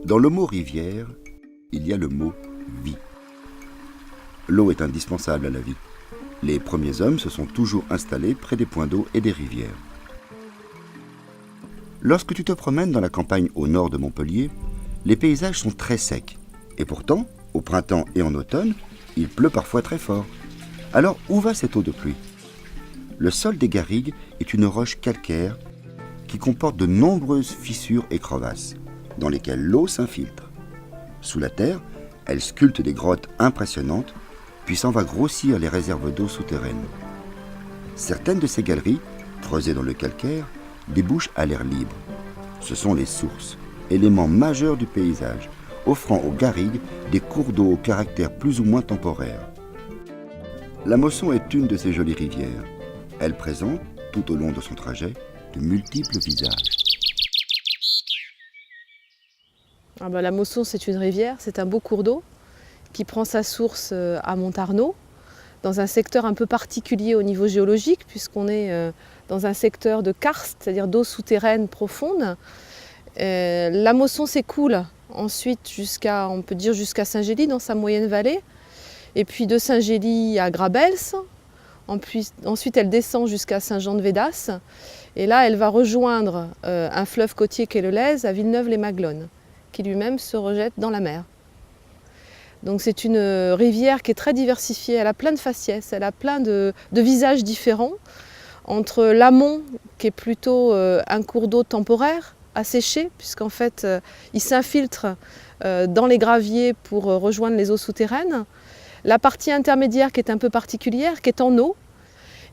Dans le mot rivière, il y a le mot vie. L'eau est indispensable à la vie. Les premiers hommes se sont toujours installés près des points d'eau et des rivières. Lorsque tu te promènes dans la campagne au nord de Montpellier, les paysages sont très secs. Et pourtant, au printemps et en automne, il pleut parfois très fort. Alors, où va cette eau de pluie ? Le sol des garrigues est une roche calcaire qui comporte de nombreuses fissures et crevasses, dans lesquelles l'eau s'infiltre. Sous la terre, elle sculpte des grottes impressionnantes, puis s'en va grossir les réserves d'eau souterraines. Certaines de ces galeries, creusées dans le calcaire, débouchent à l'air libre. Ce sont les sources, éléments majeurs du paysage, offrant aux garrigues des cours d'eau au caractère plus ou moins temporaire. La Mosson est une de ces jolies rivières. Elle présente, tout au long de son trajet, de multiples visages. La Mosson, c'est une rivière, c'est un beau cours d'eau qui prend sa source à Montarnot, dans un secteur un peu particulier au niveau géologique, puisqu'on est dans un secteur de karst, c'est-à-dire d'eau souterraine profonde. La Mosson s'écoule ensuite on peut dire jusqu'à Saint-Gély, dans sa moyenne vallée, et puis de Saint-Gély à Grabels. Ensuite, elle descend jusqu'à Saint-Jean-de-Védas, et là, elle va rejoindre un fleuve côtier qu'est le Lèze à Villeneuve-les-Maglones, qui lui-même se rejette dans la mer. Donc c'est une rivière qui est très diversifiée, elle a plein de faciès, elle a plein de visages différents, entre l'amont, qui est plutôt un cours d'eau temporaire, asséché, puisqu'en fait, il s'infiltre dans les graviers pour rejoindre les eaux souterraines. La partie intermédiaire qui est un peu particulière, qui est en eau.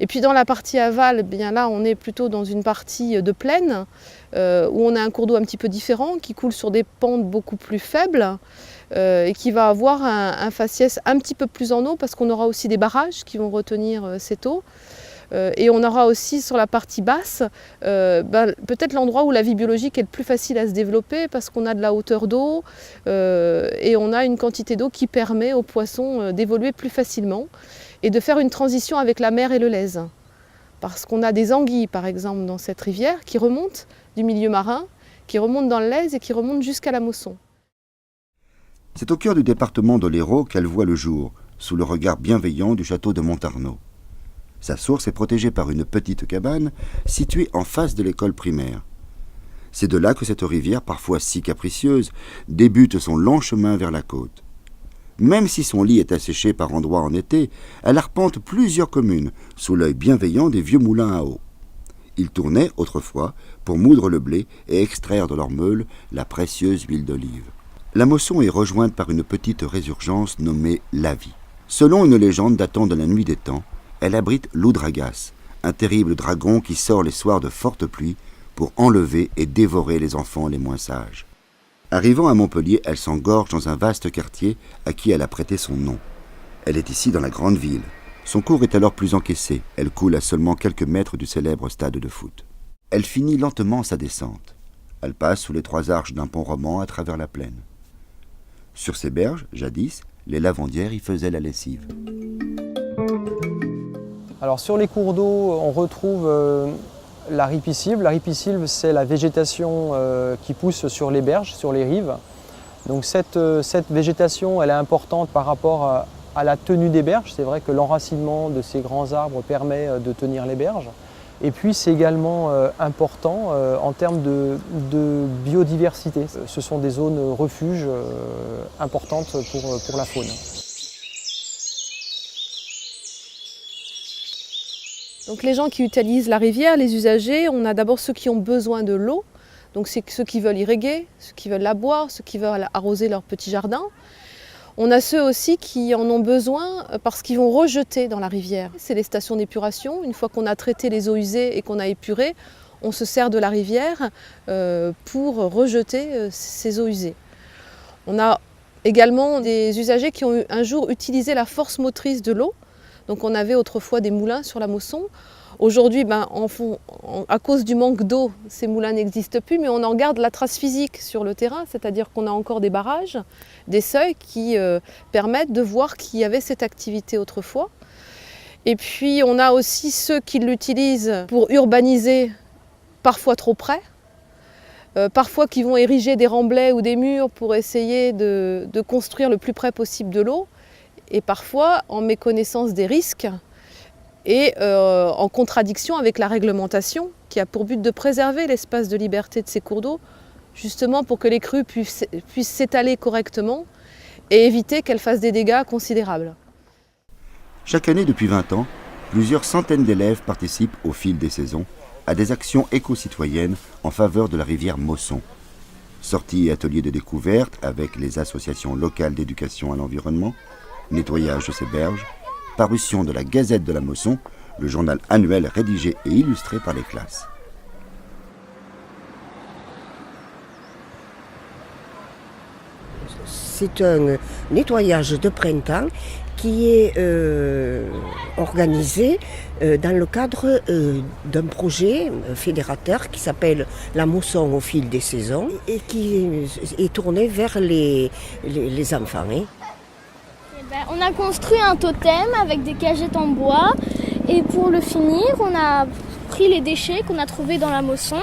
Et puis dans la partie aval, bien là on est plutôt dans une partie de plaine, où on a un cours d'eau un petit peu différent, qui coule sur des pentes beaucoup plus faibles, et qui va avoir un faciès un petit peu plus en eau, parce qu'on aura aussi des barrages qui vont retenir cette eau. Et on aura aussi sur la partie basse, peut-être l'endroit où la vie biologique est le plus facile à se développer, parce qu'on a de la hauteur d'eau et on a une quantité d'eau qui permet aux poissons d'évoluer plus facilement et de faire une transition avec la mer et le Lèze. Parce qu'on a des anguilles, par exemple, dans cette rivière qui remontent du milieu marin, qui remontent dans le Lèze et qui remontent jusqu'à la Mosson. C'est au cœur du département de l'Hérault qu'elle voit le jour, sous le regard bienveillant du château de Montarnot. Sa source est protégée par une petite cabane située en face de l'école primaire. C'est de là que cette rivière, parfois si capricieuse, débute son long chemin vers la côte. Même si son lit est asséché par endroits en été, elle arpente plusieurs communes sous l'œil bienveillant des vieux moulins à eau. Ils tournaient autrefois pour moudre le blé et extraire de leur meule la précieuse huile d'olive. La Mosson est rejointe par une petite résurgence nommée la Vie. Selon une légende datant de la nuit des temps, elle abrite l'Oudragas, un terrible dragon qui sort les soirs de fortes pluies pour enlever et dévorer les enfants les moins sages. Arrivant à Montpellier, elle s'engorge dans un vaste quartier à qui elle a prêté son nom. Elle est ici dans la grande ville. Son cours est alors plus encaissé. Elle coule à seulement quelques mètres du célèbre stade de foot. Elle finit lentement sa descente. Elle passe sous les 3 arches d'un pont roman à travers la plaine. Sur ces berges, jadis, les lavandières y faisaient la lessive. Alors sur les cours d'eau, on retrouve la ripisylve. La ripisylve, c'est la végétation qui pousse sur les berges, sur les rives. Donc cette végétation, elle est importante par rapport à la tenue des berges. C'est vrai que l'enracinement de ces grands arbres permet de tenir les berges. Et puis c'est également important en termes de biodiversité. Ce sont des zones refuges importantes pour la faune. Donc les gens qui utilisent la rivière, les usagers, on a d'abord ceux qui ont besoin de l'eau. Donc c'est ceux qui veulent irriguer, ceux qui veulent la boire, ceux qui veulent arroser leur petit jardin. On a ceux aussi qui en ont besoin parce qu'ils vont rejeter dans la rivière. C'est les stations d'épuration. Une fois qu'on a traité les eaux usées et qu'on a épuré, on se sert de la rivière pour rejeter ces eaux usées. On a également des usagers qui ont un jour utilisé la force motrice de l'eau. Donc on avait autrefois des moulins sur la Mosson. Aujourd'hui, à cause du manque d'eau, ces moulins n'existent plus, mais on en garde la trace physique sur le terrain, c'est-à-dire qu'on a encore des barrages, des seuils qui permettent de voir qu'il y avait cette activité autrefois. Et puis on a aussi ceux qui l'utilisent pour urbaniser parfois trop près, parfois qui vont ériger des remblais ou des murs pour essayer de construire le plus près possible de l'eau, et parfois en méconnaissance des risques et en contradiction avec la réglementation qui a pour but de préserver l'espace de liberté de ces cours d'eau, justement pour que les crues puissent s'étaler correctement et éviter qu'elles fassent des dégâts considérables. Chaque année depuis 20 ans, plusieurs centaines d'élèves participent au fil des saisons à des actions éco-citoyennes en faveur de la rivière Mosson. Sorties et ateliers de découverte avec les associations locales d'éducation à l'environnement, nettoyage de ces berges, parution de la Gazette de la Mosson, le journal annuel rédigé et illustré par les classes. C'est un nettoyage de printemps qui est organisé dans le cadre d'un projet fédérateur qui s'appelle La Mosson au fil des saisons et qui est tourné vers les enfants. Hein. On a construit un totem avec des cagettes en bois et pour le finir, on a pris les déchets qu'on a trouvés dans la Mosson,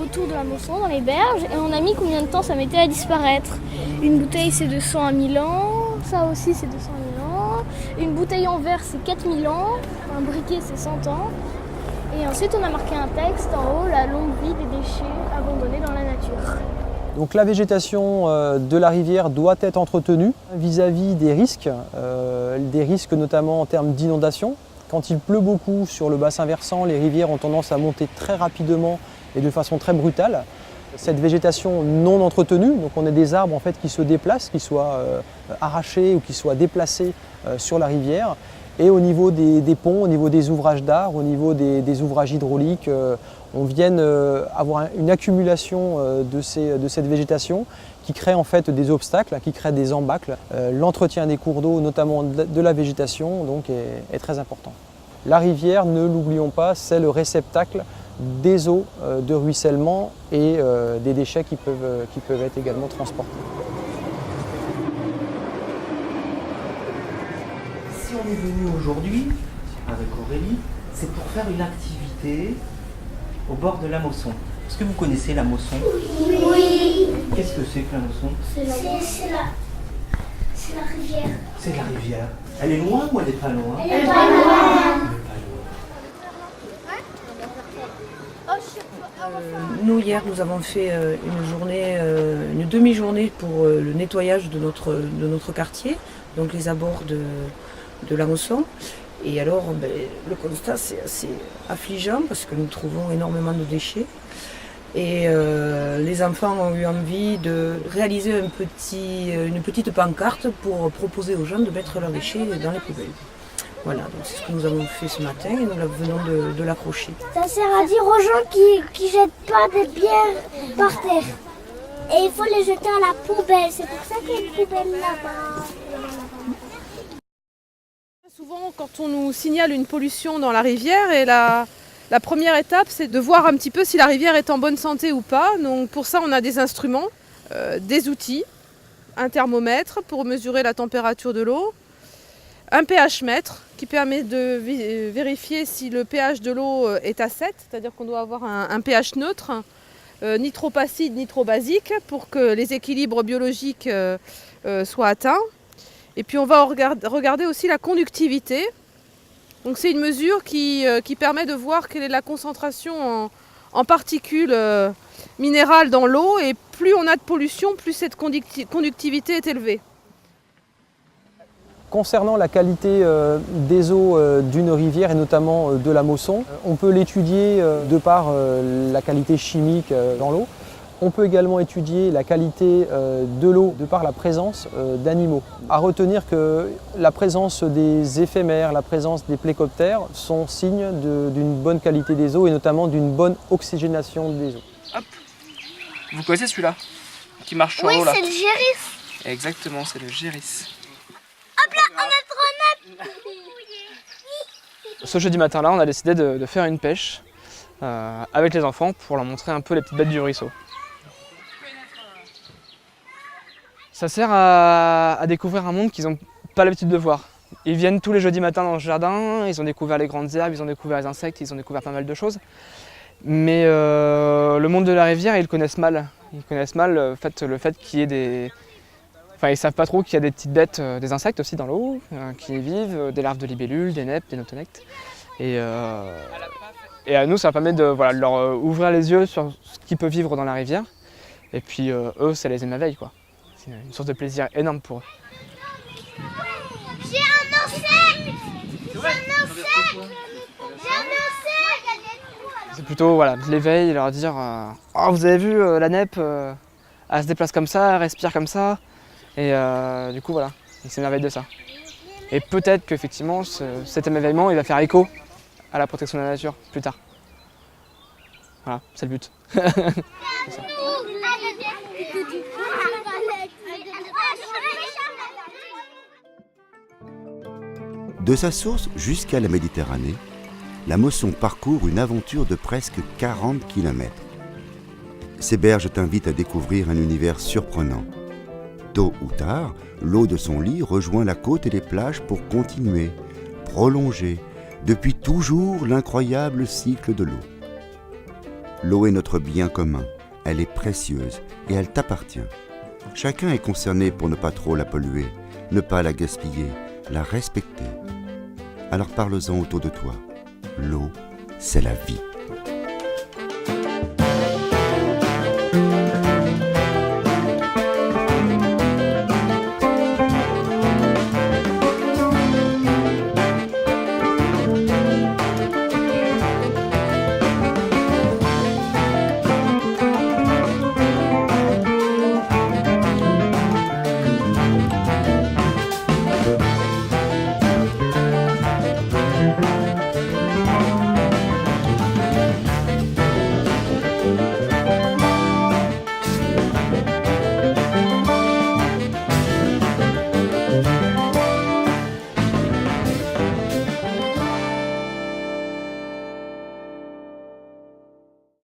autour de la Mosson, dans les berges, et on a mis combien de temps ça mettait à disparaître. Une bouteille c'est de 100 à 1000 ans, ça aussi c'est de 100 à 1000 ans, une bouteille en verre c'est 4000 ans, un briquet c'est 100 ans, et ensuite on a marqué un texte en haut, la longue vie des déchets abandonnés dans la nature. Donc la végétation de la rivière doit être entretenue vis-à-vis des risques notamment en termes d'inondation. Quand il pleut beaucoup sur le bassin versant, les rivières ont tendance à monter très rapidement et de façon très brutale. Cette végétation non entretenue, donc on a des arbres en fait qui se déplacent, qui soient arrachés ou qui soient déplacés sur la rivière. Et au niveau des ponts, au niveau des ouvrages d'art, au niveau des ouvrages hydrauliques, on vient avoir une accumulation de cette végétation qui crée en fait des obstacles, qui crée des embâcles. L'entretien des cours d'eau, notamment de la végétation, donc, est très important. La rivière, ne l'oublions pas, c'est le réceptacle des eaux de ruissellement et des déchets qui peuvent être également transportés. Si on est venu aujourd'hui avec Aurélie, c'est pour faire une activité au bord de la Mosson. Est-ce que vous connaissez la Mosson? Oui. Qu'est-ce que c'est que la Mosson? C'est la rivière. C'est la rivière. Elle est loin ou elle est pas loin? Elle est pas loin. Nous, hier, nous avons fait une demi-journée pour le nettoyage de notre quartier, donc les abords de la Mosson. Et alors, le constat, c'est assez affligeant parce que nous trouvons énormément de déchets. Et les enfants ont eu envie de réaliser une petite pancarte pour proposer aux gens de mettre leurs déchets dans les poubelles. Voilà, donc c'est ce que nous avons fait ce matin et nous venons de l'accrocher. Ça sert à dire aux gens qui jettent pas des pierres par terre. Et il faut les jeter à la poubelle, c'est pour ça qu'il y a une poubelle là-bas. Souvent, quand on nous signale une pollution dans la rivière, et la première étape, c'est de voir un petit peu si la rivière est en bonne santé ou pas. Donc pour ça, on a des instruments, des outils, un thermomètre pour mesurer la température de l'eau, un pH-mètre qui permet de vérifier si le pH de l'eau est à 7, c'est-à-dire qu'on doit avoir un pH neutre, ni trop acide ni trop basique, pour que les équilibres biologiques soient atteints. Et puis on va regarder aussi la conductivité. Donc c'est une mesure qui permet de voir quelle est la concentration en particules minérales dans l'eau, et plus on a de pollution, plus cette conductivité est élevée. Concernant la qualité des eaux d'une rivière et notamment de la Mosson, on peut l'étudier de par la qualité chimique dans l'eau. On peut également étudier la qualité de l'eau de par la présence d'animaux. À retenir que la présence des éphémères, la présence des plécoptères sont signes d'une bonne qualité des eaux et notamment d'une bonne oxygénation des eaux. Hop. Vous connaissez celui-là qui marche sur l'eau là? Oui, c'est le géris. Exactement, c'est le géris. Hop là, on a trop net. Ce jeudi matin là, on a décidé de faire une pêche avec les enfants pour leur montrer un peu les petites bêtes du ruisseau. Ça sert à découvrir un monde qu'ils n'ont pas l'habitude de voir. Ils viennent tous les jeudis matins dans le jardin, ils ont découvert les grandes herbes, ils ont découvert les insectes, ils ont découvert pas mal de choses. Mais le monde de la rivière, ils le connaissent mal. Ils connaissent mal le fait qu'il y ait des... Enfin, ils savent pas trop qu'il y a des petites bêtes, des insectes aussi dans l'eau, qui y vivent, des larves de libellules, des nippes, des notonectes. Et à nous, ça permet de leur ouvrir les yeux sur ce qui peut vivre dans la rivière. Et puis eux, ça les émerveille, quoi. C'est une source de plaisir énorme pour eux. J'ai un insecte! J'ai un insecte! C'est plutôt de l'éveil, leur dire oh, vous avez vu la nèpe, elle se déplace comme ça, elle respire comme ça. Et du coup, ils s'émerveillent de ça. Et peut-être qu'effectivement, cet émerveillement, il va faire écho à la protection de la nature plus tard. Voilà, c'est le but. C'est ça. De sa source jusqu'à la Méditerranée, la Mosson parcourt une aventure de presque 40 km. Ces berges t'invitent à découvrir un univers surprenant. Tôt ou tard, l'eau de son lit rejoint la côte et les plages pour continuer, prolonger, depuis toujours l'incroyable cycle de l'eau. L'eau est notre bien commun, elle est précieuse et elle t'appartient. Chacun est concerné pour ne pas trop la polluer, ne pas la gaspiller, la respecter. Alors parle-en autour de toi. L'eau, c'est la vie.